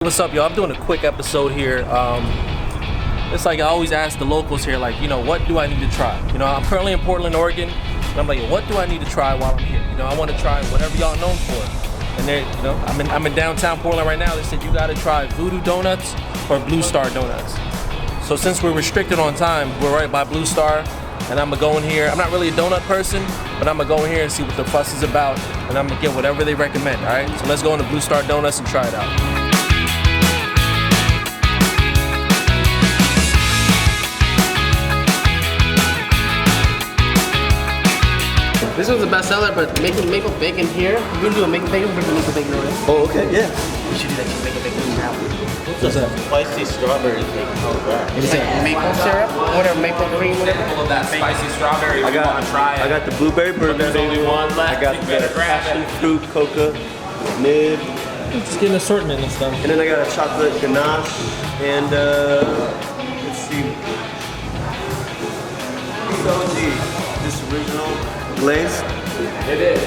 What's up, y'all? I'm doing a quick episode here. It's like I always ask the locals here, like, what do I need to try? I'm currently in Portland, Oregon, and I'm like, what do I need to try while I'm here? I want to try whatever y'all known for. And they, I'm in downtown Portland right now. They said you got to try Voodoo Donuts or Blue Star Donuts. So since we're restricted on time, we're right by Blue Star, and I'm gonna go in here. I'm not really a donut person, but I'm gonna go in here and see what the fuss is about, and I'm gonna get whatever they recommend. All right. So let's go into Blue Star Donuts and try it out. This one's a bestseller, but maple bacon here. We're gonna do a maple bacon, we're gonna maple bacon over there. Oh, okay, yeah. We should do that maple bacon now. What's that? Spicy strawberry cake. Oh, God. Is it maple syrup? Whatever, maple cream, whatever. Of that spicy strawberry. I got the blueberry bourbon. There's only one left. I got the passion fruit coca nib. Just get an assortment and stuff. And then I got a chocolate ganache and let's see. This original glaze. It is.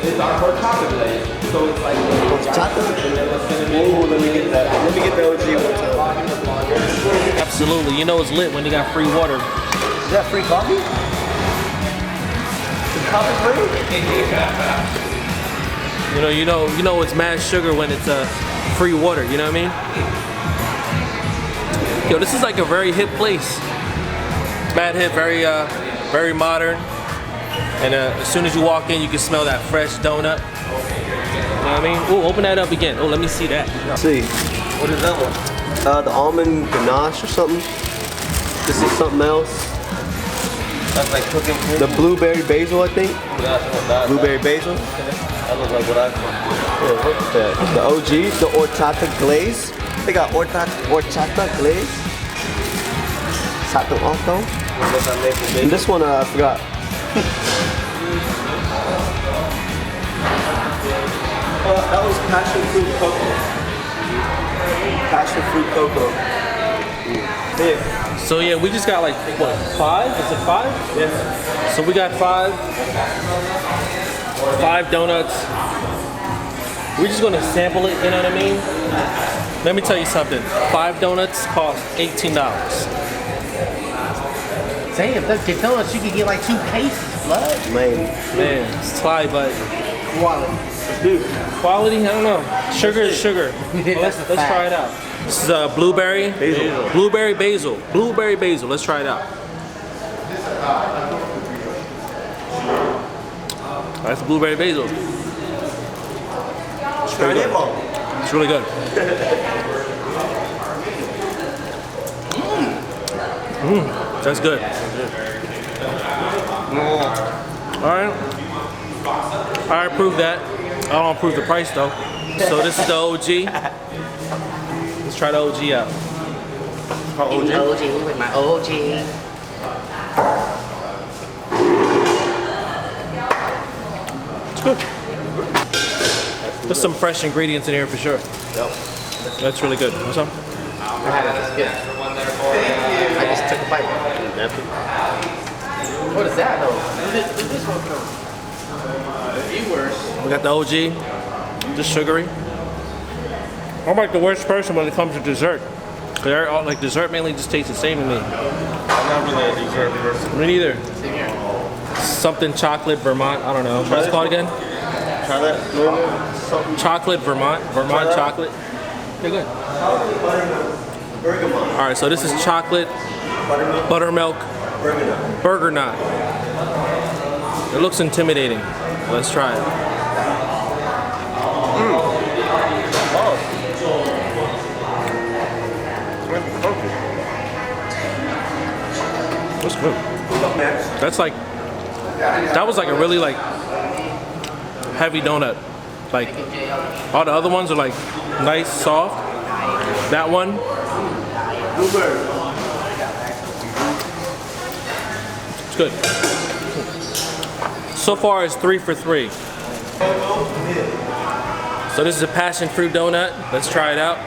It's our hot chocolate glaze. So it's like Chocolate? Oh, let me get that. Let me get the OG one time. Absolutely. It's lit when they got free water. Is that free coffee? Is coffee free? You know it's mad sugar when it's free water. You know what I mean? Yo, this is like a very hip place. Mad hip, very modern. And as soon as you walk in, you can smell that fresh donut. You know what I mean? Ooh, open that up again. Oh, let me see that. Let's see. What is that one? The almond ganache or something. This is something else. that's like cooking fruit. The blueberry basil, I think. Blueberry basil. That looks like what I Yeah, what's that? The OG, the horchata glaze. They got horchata glaze. Sato alto. And this one, I forgot. That was passion fruit cocoa. Passion fruit cocoa. Yeah. So yeah, we just got like, what, 5? Is it 5? Yeah. So we got 5 donuts. We're just gonna sample it, you know what I mean? Let me tell you something. 5 donuts cost $18. Damn, that's good donuts. You could get like 2 cases, blood. Man, it's fly, but Quality. Dude. quality, I don't know. Sugar is sugar. Let's try it out. This is blueberry Basil. Blueberry basil. Blueberry basil. Let's try it out. That's blueberry basil. It's really good. It's really good. That's good. All right. I approve that. I don't approve the price though. So this is the OG. Let's try the OG out. OG with my OG. It's good. There's some fresh ingredients in here for sure. That's really good. What's up? I had it. It's good. I just took a bite. What is that though? What is this one from? Viewers. We got the OG, just sugary. I'm like the worst person when it comes to dessert. They're all, like dessert mainly just tastes the same to me. I'm not really a dessert person. Me neither. Same here. Something chocolate Vermont. I don't know. What's it called again? Try that. Chocolate Vermont. Vermont chocolate. They're good. Bergamot. All right, so this is chocolate buttermilk burger nut. It looks intimidating. Let's try it. That's good. That was like a really like heavy donut. Like all the other ones are like nice, soft. That one, it's good. So far it's 3 for 3. So this is a passion fruit donut. Let's try it out.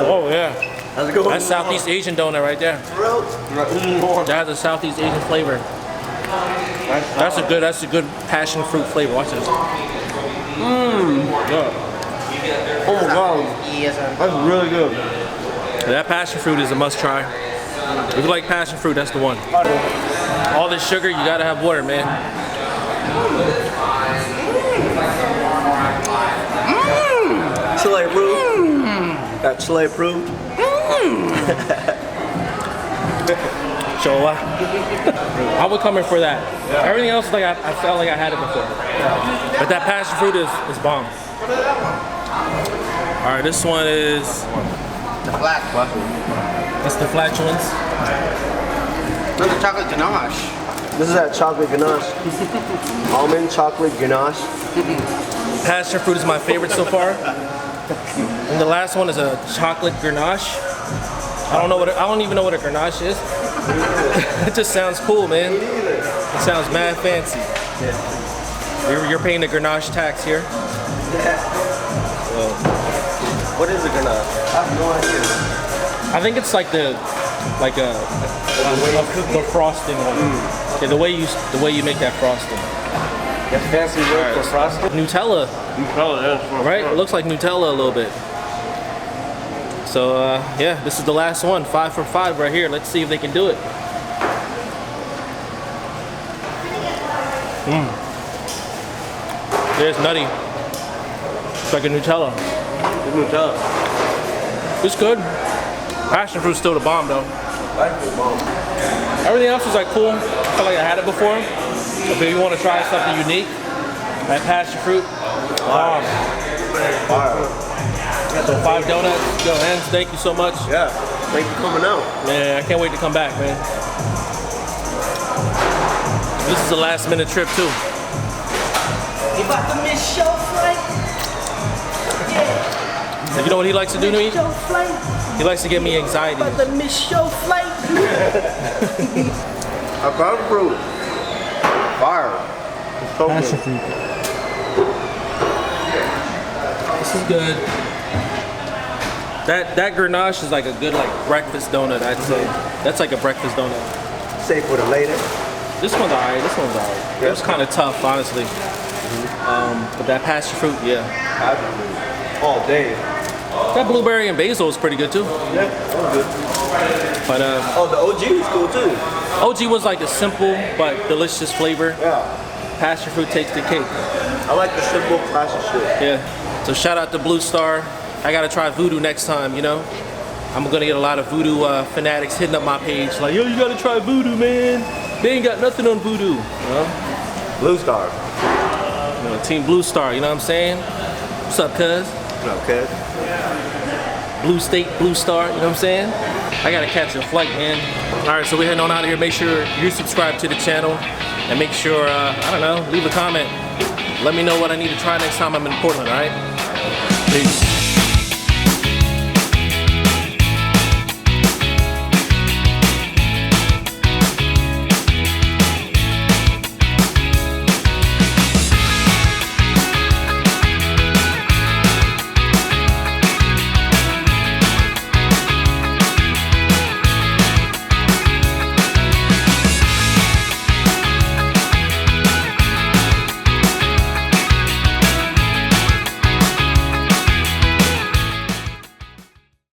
Oh yeah. How's it going? That's Southeast Asian donut right there. That has a Southeast Asian flavor. That's a good passion fruit flavor. Watch this. Yeah. Oh my god, Yes, sir. that's really good. That passion fruit is a must try. If you like passion fruit, that's the one. All this sugar, you gotta have water, man. Chile approved. Got Chile approved. So I would come in for that. Everything else, like I felt like I had it before. But that passion fruit is bomb. All right, this one is The black. that's the flatulence. Not the chocolate ganache. This is that chocolate ganache. Almond chocolate ganache. Passion fruit is my favorite so far. And the last one is a chocolate ganache. I don't even know what a ganache is. It just sounds cool, man. It sounds mad fancy. You're paying the ganache tax here. What is a ganache? I have no idea. I think it's like the frosting one. Yeah, the way you make that frosting. That's fancy word for frosting. Nutella, right? It looks like Nutella a little bit. So yeah, this is the last one. 5 for 5 right here. Let's see if they can do it. There's nutty. It's like a Nutella. It's Nutella. It's good. Passion fruit's still the bomb though. Everything else was like cool. I felt like I had it before. But if you want to try something unique, that passion fruit, bomb. So 5 donuts. Yo, Hans, thank you so much. Yeah. Thank you for coming out. Man, I can't wait to come back, man. This is a last minute trip too. You about to miss show flight? You know what he likes to do to me? Show flight? He likes to give me anxiety. About to miss show flight? A passion fruit. Fire. It's so good. fruit. This is good. That ganache is like a good breakfast donut, I'd say. That's like a breakfast donut. Safe for the later. This one's alright. This one's alright. It was kind of tough, honestly. But that passion fruit, yeah. Passion fruit. All day. That blueberry and basil is pretty good too. Yeah, that's good. But Oh, the OG is cool too. OG was like a simple but delicious flavor. Yeah. Passion fruit takes the cake. I like the simple classic shit. Yeah. So shout out to Blue Star. I gotta try Voodoo next time, you know? I'm gonna get a lot of Voodoo fanatics hitting up my page like, yo, you gotta try Voodoo, man. They ain't got nothing on Voodoo. You know? Blue Star. You know, Team Blue Star, you know what I'm saying? What's up, cuz? Okay. Blue State, Blue Star, you know what I'm saying? I gotta catch a flight, man. All right, so we're heading on out of here. Make sure you subscribe to the channel and make sure, I don't know, leave a comment. Let me know what I need to try next time I'm in Portland, all right? Peace.